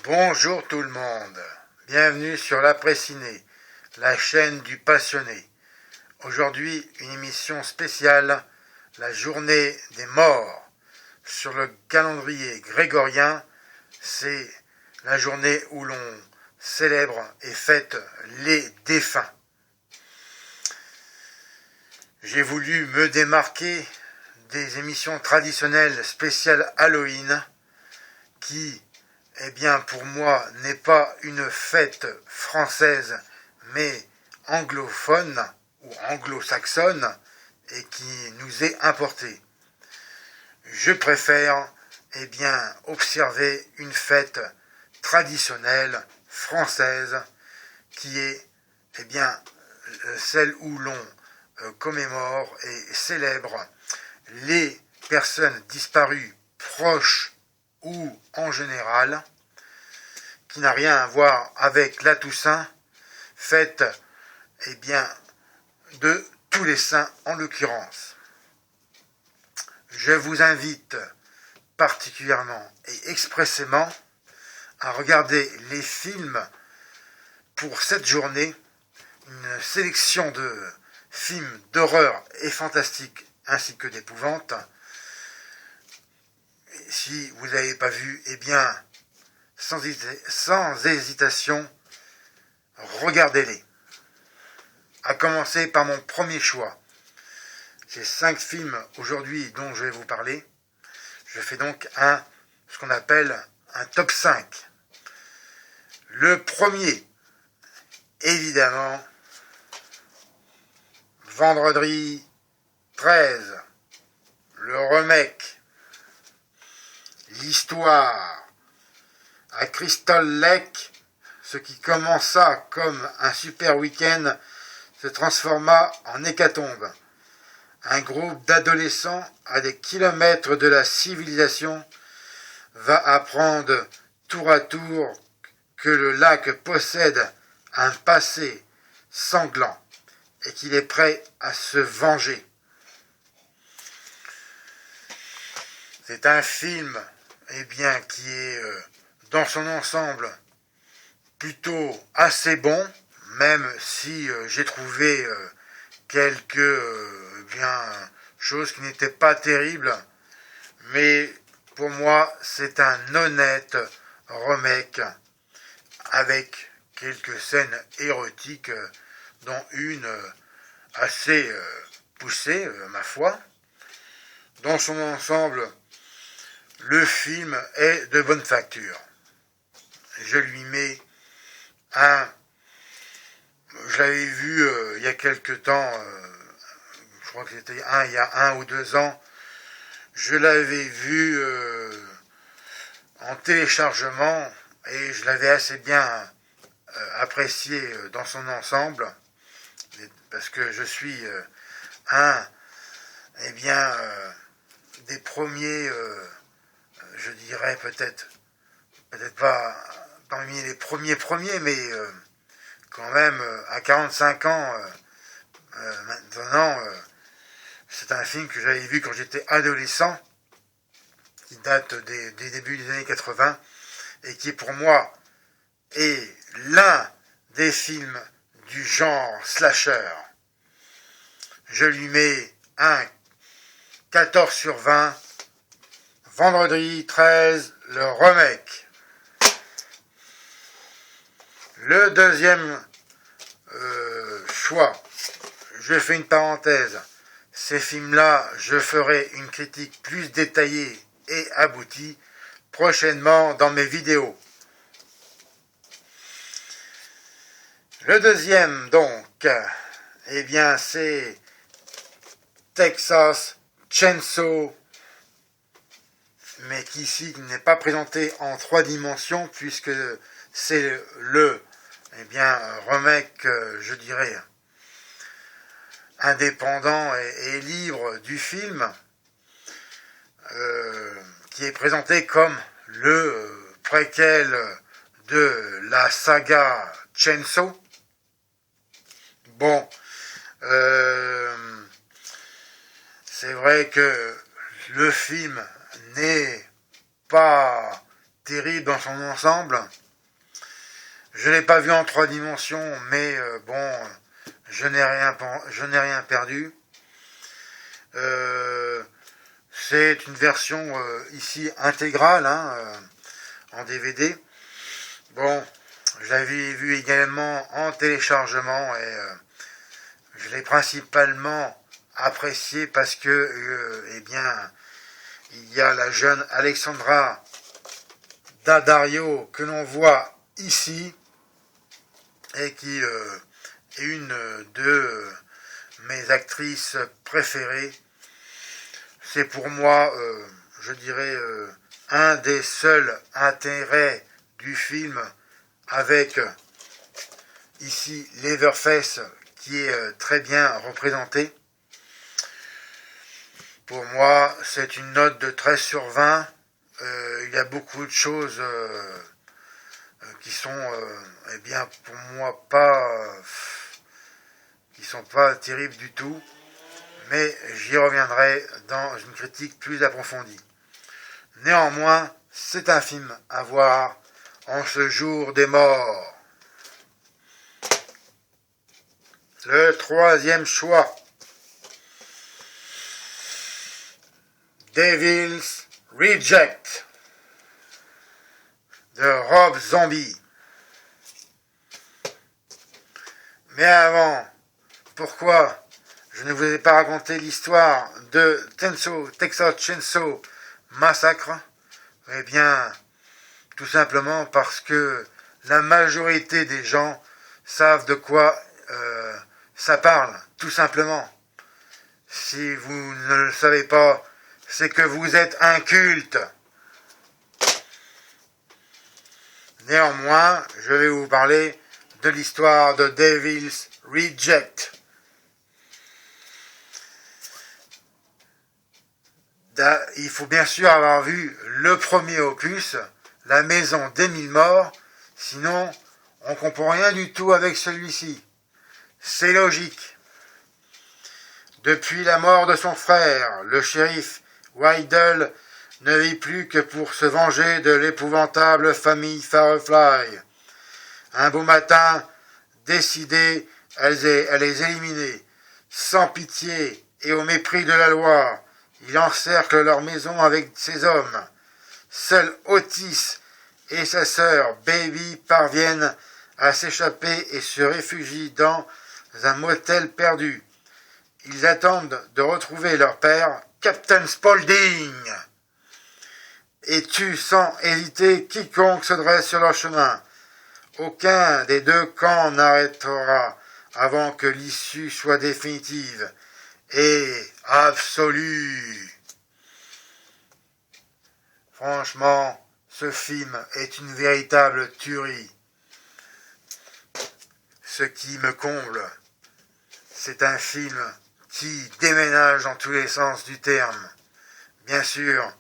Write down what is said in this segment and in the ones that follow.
Bonjour tout le monde, bienvenue sur l'Après-Ciné, la chaîne du passionné. Aujourd'hui, une émission spéciale, la journée des morts. Sur le calendrier grégorien, c'est la journée où l'on célèbre et fête les défunts. J'ai voulu me démarquer des émissions traditionnelles spéciales Halloween qui, pour moi, n'est pas une fête française, mais anglophone ou anglo-saxonne et qui nous est importée. Je préfère, observer une fête traditionnelle française qui est, celle où l'on commémore et célèbre les personnes disparues proches ou en général, qui n'a rien à voir avec la Toussaint, fête de tous les saints en l'occurrence. Je vous invite particulièrement et expressément à regarder les films pour cette journée, une sélection de films d'horreur et fantastiques ainsi que d'épouvante. Si vous n'avez pas vu, sans hésitation, regardez-les. À commencer par mon premier choix. J'ai 5 films aujourd'hui dont je vais vous parler. Je fais donc ce qu'on appelle un top 5. Le premier, évidemment, Vendredi 13, le remake. L'histoire à Crystal Lake, ce qui commença comme un super week-end se transforma en hécatombe. Un groupe d'adolescents à des kilomètres de la civilisation va apprendre tour à tour que le lac possède un passé sanglant et qu'il est prêt à se venger. C'est un film qui est dans son ensemble plutôt assez bon, même si j'ai trouvé quelques choses qui n'étaient pas terribles, mais pour moi c'est un honnête remake avec quelques scènes érotiques, dont une assez poussée, ma foi. Dans son ensemble, le film est de bonne facture. Je lui mets je l'avais vu il y a quelque temps, je crois que c'était il y a 1 ou 2 ans, je l'avais vu en téléchargement et je l'avais assez bien apprécié dans son ensemble, parce que je suis des premiers, je dirais peut-être pas parmi les premiers, mais quand même à 45 ans maintenant, c'est un film que j'avais vu quand j'étais adolescent, qui date des débuts des années 80, et qui pour moi est l'un des films du genre slasher. Je lui mets un 14 sur 20, Vendredi 13, le remake. Le deuxième choix, je fais une parenthèse. Ces films-là, je ferai une critique plus détaillée et aboutie prochainement dans mes vidéos. Le deuxième, donc, c'est Texas Chainsaw, mais qui ici n'est pas présenté en 3 dimensions, puisque c'est le remake, je dirais, indépendant et libre du film, qui est présenté comme le préquel de la saga Chainsaw. Bon, c'est vrai que le film n'est pas terrible dans son ensemble. Je ne l'ai pas vu en 3 dimensions, mais bon, je n'ai rien perdu. C'est une version ici intégrale, en DVD. Bon, je l'avais vu également en téléchargement et je l'ai principalement apprécié parce que, eh bien, il y a la jeune Alexandra Daddario que l'on voit ici et qui est une de mes actrices préférées. C'est pour moi, je dirais, un des seuls intérêts du film avec ici Leatherface qui est très bien représenté. Pour moi, c'est une note de 13 sur 20. Il y a beaucoup de choses qui sont, eh bien, pour moi, qui sont pas terribles du tout. Mais j'y reviendrai dans une critique plus approfondie. Néanmoins, c'est un film à voir en ce jour des morts. Le 3e choix. Devil's Reject de Rob Zombie. Mais avant, pourquoi je ne vous ai pas raconté l'histoire de Texas Chainsaw Massacre? Eh bien, tout simplement parce que la majorité des gens savent de quoi ça parle, tout simplement. Si vous ne le savez pas, c'est que vous êtes inculte. Néanmoins, je vais vous parler de l'histoire de Devil's Reject. Il faut bien sûr avoir vu le premier opus, La Maison des Mille Morts, sinon on ne comprend rien du tout avec celui-ci. C'est logique. Depuis la mort de son frère, le shérif Wydell ne vit plus que pour se venger de l'épouvantable famille Firefly. Un beau matin, décidé à les éliminer, sans pitié et au mépris de la loi, il encercle leur maison avec ses hommes. Seul Otis et sa sœur Baby parviennent à s'échapper et se réfugient dans un motel perdu. Ils attendent de retrouver leur père, Captain Spaulding, et tuent sans hésiter quiconque se dresse sur leur chemin. Aucun des deux camps n'arrêtera avant que l'issue soit définitive et absolue. Franchement, ce film est une véritable tuerie. Ce qui me comble, c'est un film qui déménage dans tous les sens du terme. Bien sûr,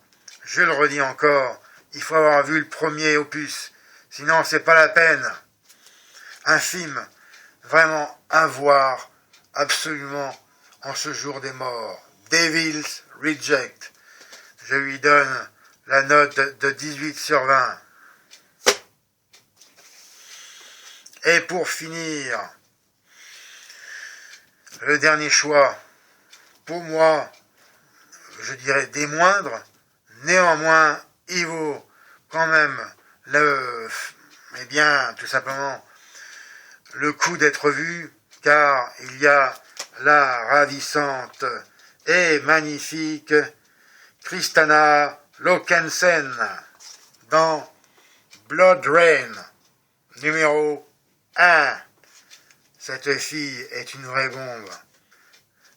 je le redis encore, il faut avoir vu le premier opus, sinon c'est pas la peine. Un film vraiment à voir absolument en ce jour des morts. Devil's Reject. Je lui donne la note de 18 sur 20. Et pour finir, le dernier choix, pour moi, je dirais des moindres, néanmoins, il vaut quand même tout simplement, le coup d'être vu, car il y a la ravissante et magnifique Kristanna Lokensen dans Blood Rain, numéro 1. Cette fille est une vraie bombe.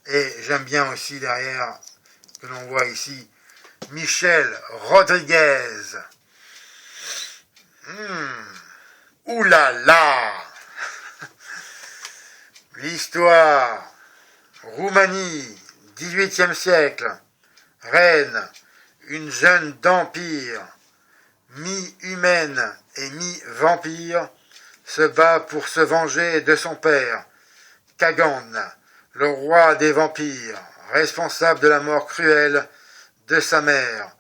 Et j'aime bien aussi derrière, que l'on voit ici, Michelle Rodriguez. Ouh là là. L'histoire. Roumanie, 18e siècle. Reine, une jeune d'empire, mi-humaine et mi-vampire, se bat pour se venger de son père, Kagan, le roi des vampires, responsable de la mort cruelle de sa mère.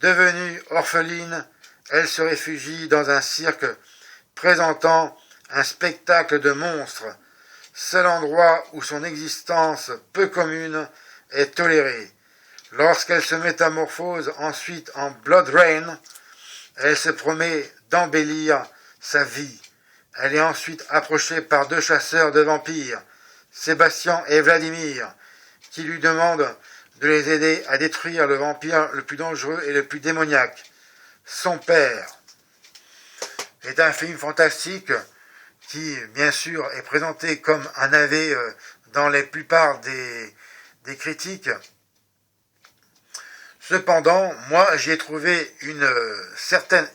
Devenue orpheline, elle se réfugie dans un cirque présentant un spectacle de monstres, seul endroit où son existence peu commune est tolérée. Lorsqu'elle se métamorphose ensuite en Blood Rain, elle se promet d'embellir sa vie. Elle est ensuite approchée par 2 chasseurs de vampires, Sébastien et Vladimir, qui lui demandent de les aider à détruire le vampire le plus dangereux et le plus démoniaque, son père. C'est un film fantastique qui, bien sûr, est présenté comme un navet dans la plupart des critiques. Cependant, moi, j'y ai trouvé une certaine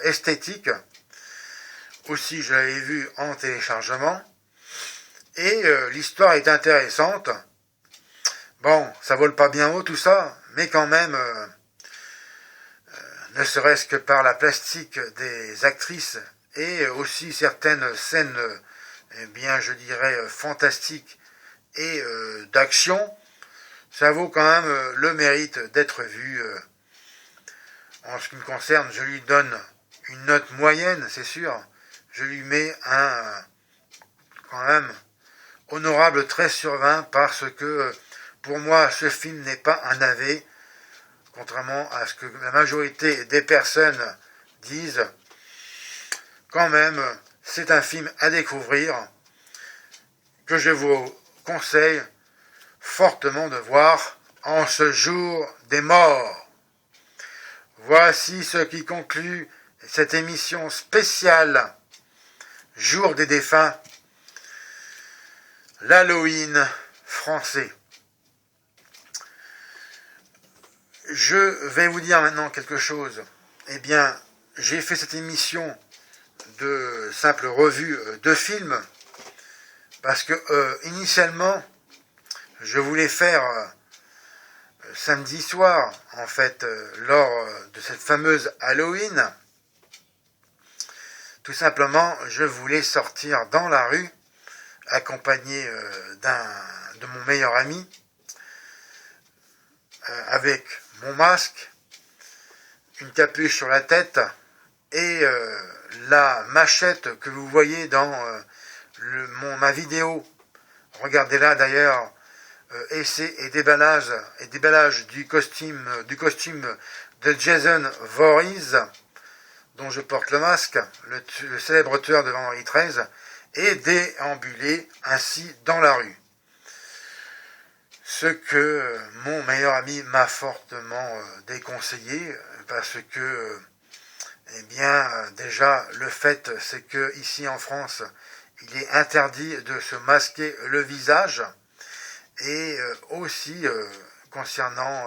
esthétique. Aussi, je l'avais vu en téléchargement. Et l'histoire est intéressante. Bon, ça vole pas bien haut tout ça, mais quand même, ne serait-ce que par la plastique des actrices et aussi certaines scènes, eh bien, je dirais, fantastiques et d'action, ça vaut quand même le mérite d'être vu. En ce qui me concerne, je lui donne une note moyenne, c'est sûr. Je lui mets un, quand même, honorable 13/20 parce que, pour moi, ce film n'est pas un navet, contrairement à ce que la majorité des personnes disent. Quand même, c'est un film à découvrir que je vous conseille fortement de voir en ce jour des morts. Voici ce qui conclut cette émission spéciale Jour des défunts, l'Halloween français. Je vais vous dire maintenant quelque chose. Eh bien, j'ai fait cette émission de simple revue de films parce que initialement, je voulais faire samedi soir, en fait, lors de cette fameuse Halloween. Tout simplement, je voulais sortir dans la rue, accompagné de mon meilleur ami, avec mon masque, une capuche sur la tête et la machette que vous voyez dans ma vidéo. Regardez-la d'ailleurs, essai et déballage du costume de Jason Voorhees, dont je porte le masque, le célèbre tueur de Vendredi 13, et déambuler ainsi dans la rue. Ce que mon meilleur ami m'a fortement déconseillé, parce que, eh bien, déjà, le fait, c'est que ici en France, il est interdit de se masquer le visage, et aussi concernant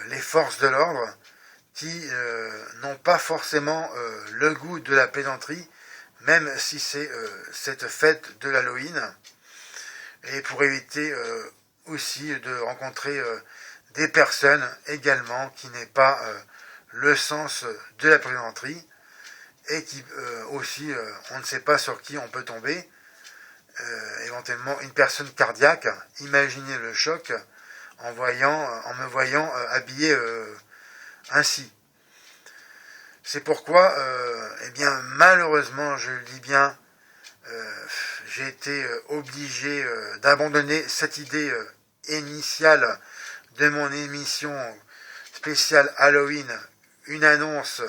les forces de l'ordre, qui n'ont pas forcément le goût de la plaisanterie, même si c'est cette fête de l'Halloween, et pour éviter aussi de rencontrer des personnes également qui n'aient pas le sens de la plaisanterie, et qui aussi, on ne sait pas sur qui on peut tomber, éventuellement une personne cardiaque. Imaginez le choc en me voyant habillé ainsi. C'est pourquoi, eh bien, malheureusement, je le dis bien, j'ai été obligé d'abandonner cette idée initiale de mon émission spéciale Halloween, une annonce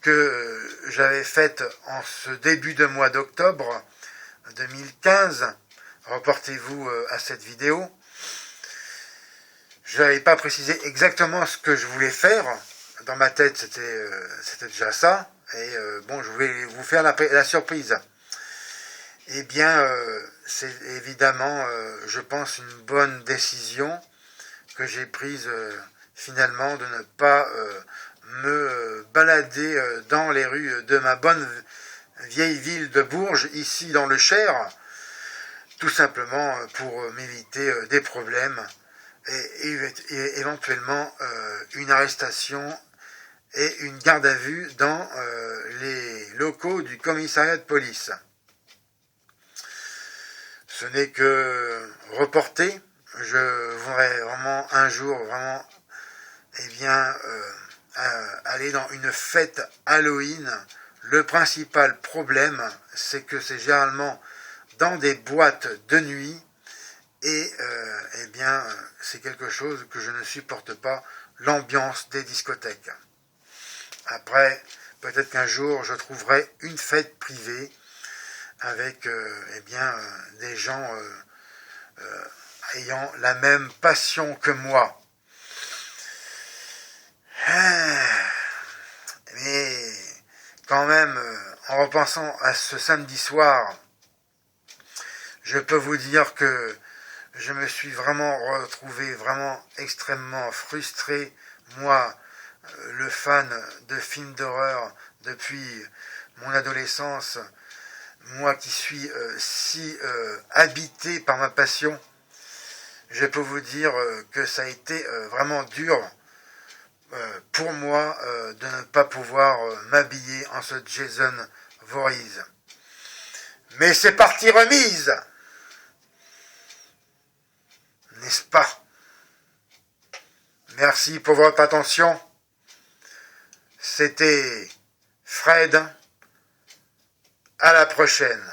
que j'avais faite en ce début de mois d'octobre 2015. Reportez-vous à cette vidéo. Je n'avais pas précisé exactement ce que je voulais faire. Dans ma tête, c'était déjà ça. Et bon, je voulais vous faire la surprise. Eh bien, c'est évidemment, je pense, une bonne décision que j'ai prise finalement de ne pas me balader dans les rues de ma bonne vieille ville de Bourges, ici dans le Cher, tout simplement pour m'éviter des problèmes et éventuellement une arrestation et une garde à vue dans les locaux du commissariat de police. Ce n'est que reporté. Je voudrais vraiment un jour, vraiment, eh bien, aller dans une fête Halloween, le principal problème, c'est que c'est généralement dans des boîtes de nuit et eh bien, c'est quelque chose que je ne supporte pas, l'ambiance des discothèques. Après, peut-être qu'un jour, je trouverai une fête privée avec eh bien, des gens ayant la même passion que moi. Mais quand même, en repensant à ce samedi soir, je peux vous dire que je me suis vraiment retrouvé vraiment extrêmement frustré, moi, le fan de films d'horreur depuis mon adolescence, moi qui suis si habité par ma passion. Je peux vous dire que ça a été vraiment dur pour moi de ne pas pouvoir m'habiller en ce Jason Voorhees. Mais c'est parti remise, n'est-ce pas? Merci pour votre attention. C'était Fred. À la prochaine.